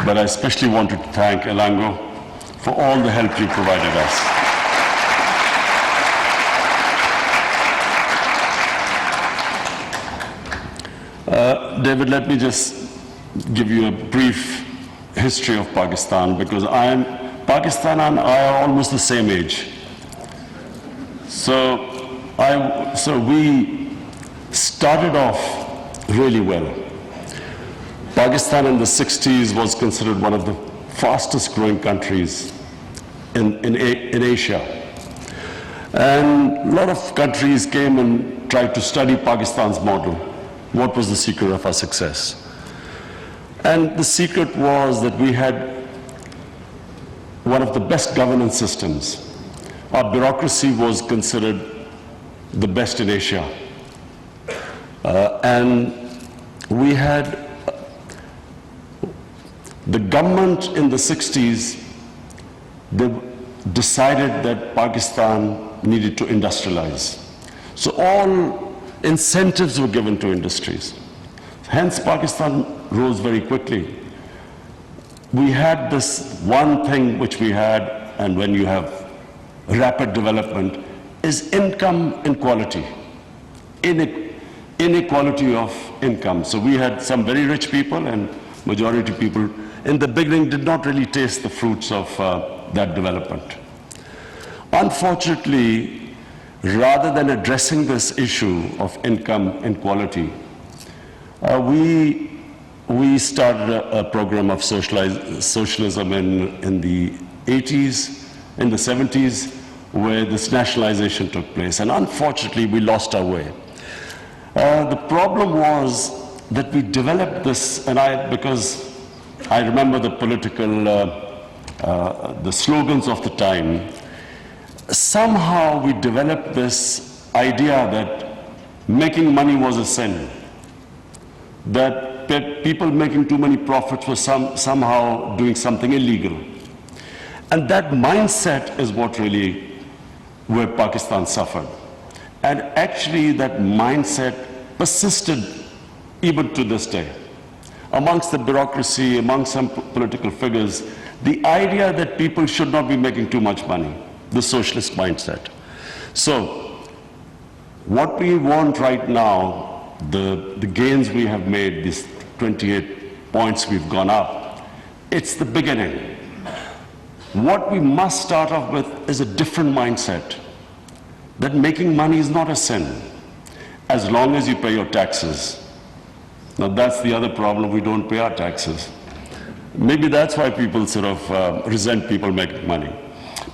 but I especially wanted to thank Elango for all the help you provided us. David, let me just give you a brief history of Pakistan, because Pakistan and I are almost the same age. So we started off really well. Pakistan in the 60s was considered one of the fastest growing countries in Asia. And a lot of countries came and tried to study Pakistan's model. What was the secret of our success? And the secret was that we had one of the best governance systems. Our bureaucracy was considered the best in Asia. And we had the government in the 60s, they decided that Pakistan needed to industrialize. So all incentives were given to industries. Hence, Pakistan rose very quickly. We had this one thing which we had, and when you have rapid development, is income inequality, inequality of income. So we had some very rich people, and majority people in the beginning did not really taste the fruits of that development. Unfortunately, rather than addressing this issue of income inequality, we started a program of socialism in the 80s, in the 70s, where this nationalization took place. And unfortunately, we lost our way. The problem was that we developed this, and because I remember the political, the slogans of the time, somehow we developed this idea that making money was a sin, that people making too many profits were somehow doing something illegal. And that mindset is what really, where Pakistan suffered. And actually that mindset persisted even to this day. Amongst the bureaucracy, among some political figures, the idea that people should not be making too much money, the socialist mindset. So what we want right now, the gains we have made, these 28 points we've gone up, it's the beginning. What we must start off with is a different mindset, that making money is not a sin, as long as you pay your taxes. Now that's the other problem, we don't pay our taxes. Maybe that's why people sort of resent people making money.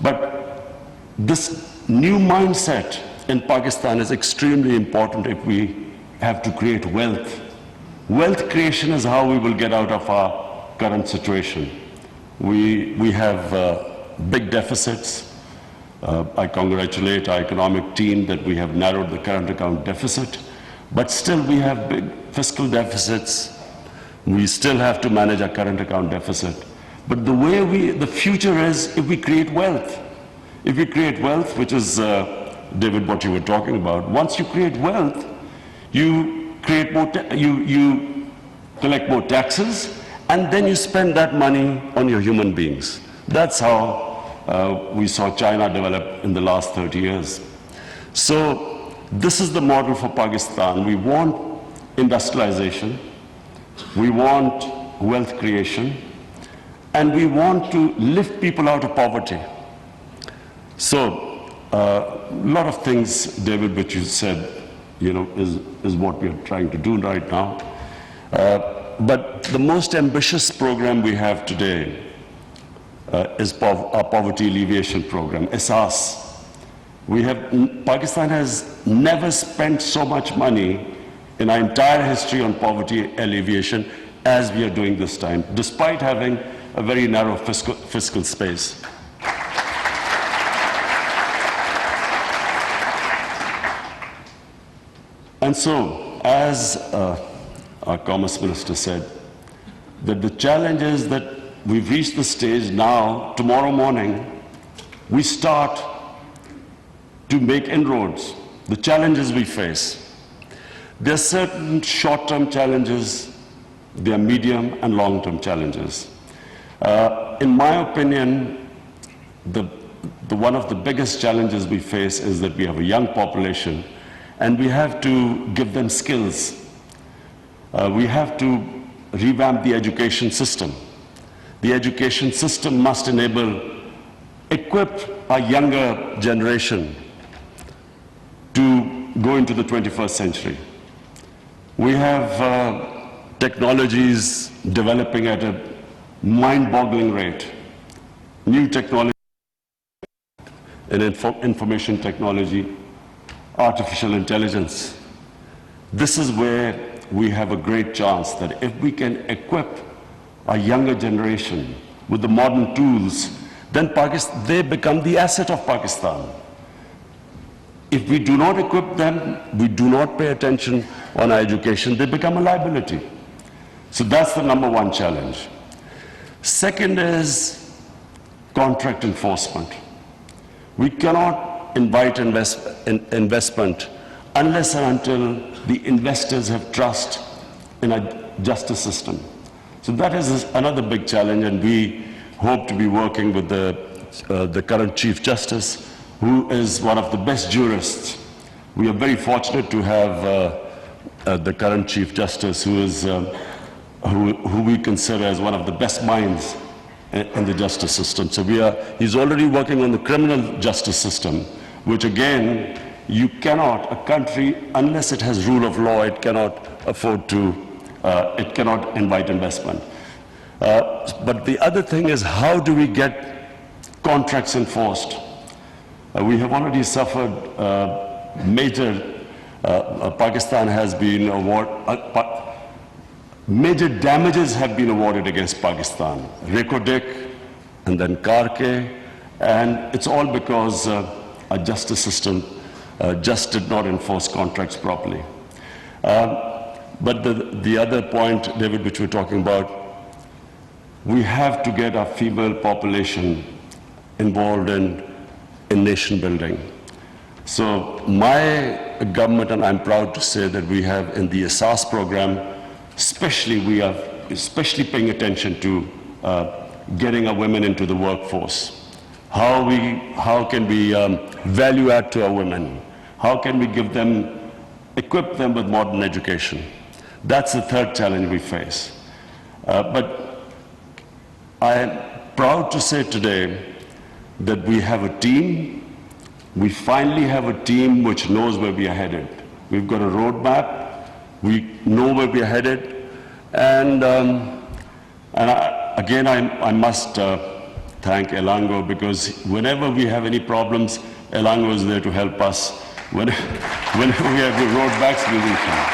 But this new mindset in Pakistan is extremely important if we have to create wealth. Wealth creation is how we will get out of our current situation. We have big deficits. I congratulate our economic team that we have narrowed the current account deficit, but still we have big fiscal deficits. We still have to manage our current account deficit. But the future is if we create wealth. If we create wealth, which is, David, what you were talking about, once you create wealth, you create more, you collect more taxes, and then you spend that money on your human beings. That's how we saw China develop in the last 30 years. So this is the model for Pakistan. We want industrialization, we want wealth creation, and we want to lift people out of poverty. So a lot of things, David, which you said, is what we are trying to do right now. But the most ambitious program we have today is our Poverty Alleviation Program, ESAS. Pakistan has never spent so much money in our entire history on poverty alleviation as we are doing this time, despite having a very narrow fiscal space. And so, as our Commerce Minister said, that the challenge is that we've reached the stage now, tomorrow morning, we start to make inroads. The challenges we face. There are certain short-term challenges, there are medium and long-term challenges. In my opinion, one of the biggest challenges we face is that we have a young population and we have to give them skills. We have to revamp the education system. The education system must equip our younger generation to go into the 21st century. We have technologies developing at a mind-boggling rate. New technology in information technology, artificial intelligence. This is where we have a great chance that if we can equip our younger generation with the modern tools, then they become the asset of Pakistan. If we do not equip them, we do not pay attention on our education, they become a liability. So that's the number one challenge. Second is contract enforcement. We cannot invite investment unless and until the investors have trust in a justice system. So that is another big challenge, and we hope to be working with the current Chief Justice, who is one of the best jurists. We are very fortunate to have the current Chief Justice, who we consider as one of the best minds in the justice system. So he's already working on the criminal justice system, which again, you cannot, a country, unless it has rule of law, it cannot afford to, it cannot invite investment. But the other thing is, how do we get contracts enforced? We have already suffered Pakistan has been awarded, major damages have been awarded against Pakistan. Reko Diq and then Karke, and it's all because our justice system just did not enforce contracts properly. But the other point, David, which we're talking about, we have to get our female population involved in nation building. So my government, and I'm proud to say that we have in the Asas program, we are especially paying attention to getting our women into the workforce. How can we value add to our women? How can we equip them with modern education? That's the third challenge we face. But I am proud to say today that we have a team. We finally have a team which knows where we are headed. We've got a roadmap. We know where we are headed. And again, I must thank Elango, because whenever we have any problems, Elango is there to help us. Whenever we have the roadbacks, we will come.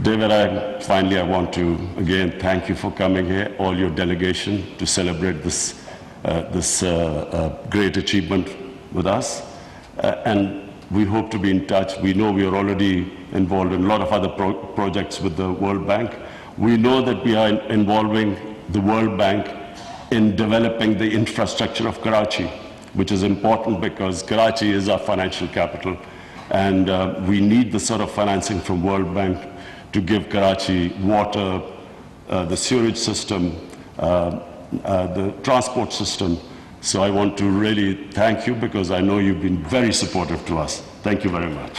David, finally, I want to again thank you for coming here, all your delegation, to celebrate this great achievement with us. And we hope to be in touch. We know we are already involved in a lot of other projects with the World Bank. We know that we are involving the World Bank in developing the infrastructure of Karachi, which is important because Karachi is our financial capital. And we need the sort of financing from World Bank to give Karachi water, the sewerage system, the transport system. So I want to really thank you, because I know you've been very supportive to us. Thank you very much.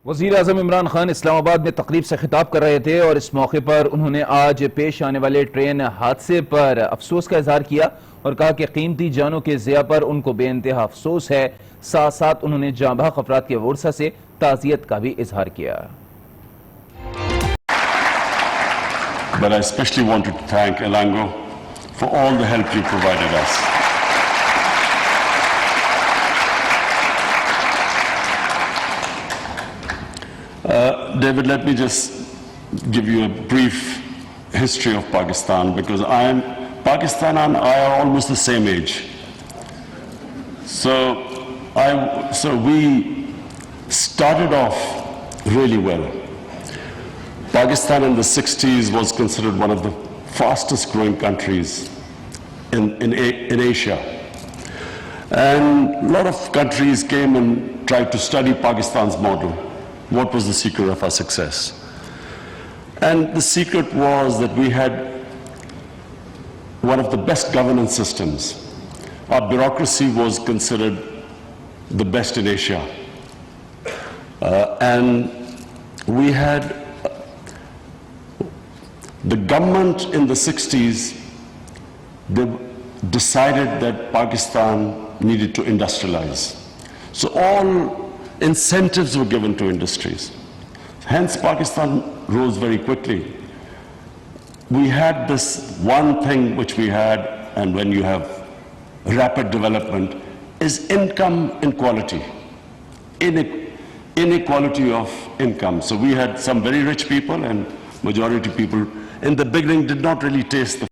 वज़ीर आज़म इमरान खान इस्लामाबाद में तकरीब से खिताब कर रहे थे, और इस मौके पर उन्होंने आज पेश आने वाले ट्रेन हादसे पर अफसोस का इजहार किया और कहा कि कीमती जानों के ज़िया पर उनको बेइंतहा अफसोस है। साथ साथ उन्होंने जांबाज़ अफराद के वर्सा से ताज़ियत का भी इजहार किया। But I especially want to thank Elango for all the help you provided us. David, let me just give you a brief history of Pakistan, because Pakistan and I are almost the same age. So we started off really well. Pakistan in the 60s was considered one of the fastest growing countries in Asia. And a lot of countries came and tried to study Pakistan's model. What was the secret of our success? And the secret was that we had one of the best governance systems. Our bureaucracy was considered the best in Asia. And we had the government in the 60s, they decided that Pakistan needed to industrialize. So all incentives were given to industries. Hence, Pakistan rose very quickly. We had this one thing which we had, and when you have rapid development, is income inequality, inequality of income. So we had some very rich people, and majority people in the beginning did not really taste the